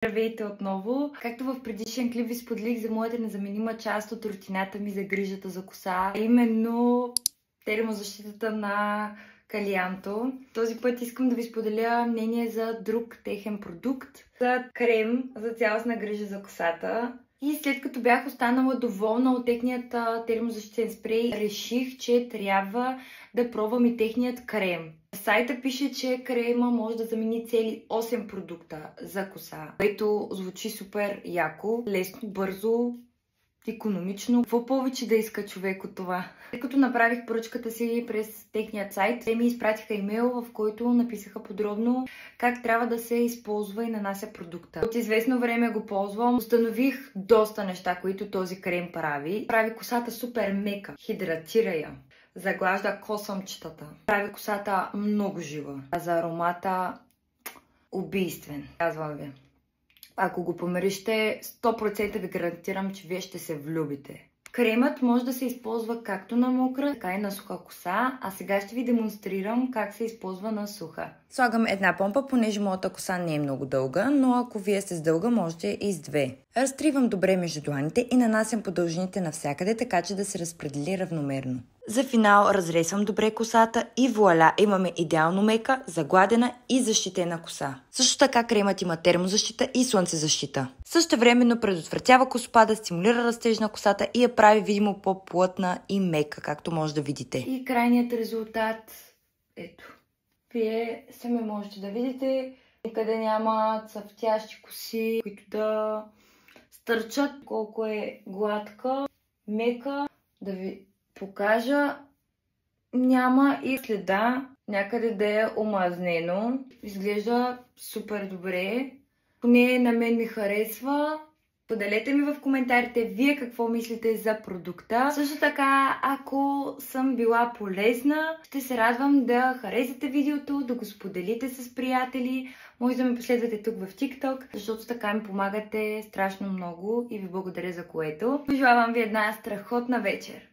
Здравейте отново! Както в предишен клип ви споделих за моята незаменима част от рутината ми за грижата за коса, именно термозащитата на Калианто. Този път искам да ви споделя мнение за друг техен продукт, за крем за цялостна грижа за косата. И след като бях останала доволна от техният термозащитен спрей, реших, че трябва да пробвам и техният крем. В сайта пише, че крема може да замени цели 8 продукта за коса, което звучи супер яко, лесно, бързо, икономично. Какво повече да иска човек от това? След като направих поръчката си през техният сайт, те ми изпратиха имейл, в който написаха подробно как трябва да се използва и нанася продукта. От известно време го ползвам. Установих доста неща, които този крем прави. Прави косата супер мека, хидратира я, заглажда косъмчетата, прави косата много жива. А за аромата убийствен, казвам ви. Ако го помириште, 100% ви гарантирам, че вие ще се влюбите. Кремът може да се използва както на мокра, така и на суха коса, а сега ще ви демонстрирам как се използва на суха. Слагам една помпа, понеже моята коса не е много дълга, но ако вие сте с дълга, можете и с две. Разтривам добре между дланите и нанасям по дължините навсякъде, така че да се разпредели равномерно. За финал разресвам добре косата и вуаля, имаме идеално мека, загладена и защитена коса. Също така кремът има термозащита и слънцезащита. Същевременно предотвратява косопада, стимулира растеж на косата и я прави видимо по-плътна и мека, както може да видите. И крайният резултат, ето. Вие сами можете да видите, никъде няма цъфтящи коси, които да стърчат, колко е гладка, мека, да ви покажа, няма и следа някъде да е омазнено. Изглежда супер добре. Поне на мен ми харесва. Поделете ми в коментарите вие какво мислите за продукта. Също така, ако съм била полезна, ще се радвам да харесате видеото, да го споделите с приятели. Може да ме последвате тук в TikTok, защото така ми помагате страшно много и ви благодаря за което. Пожелавам ви една страхотна вечер!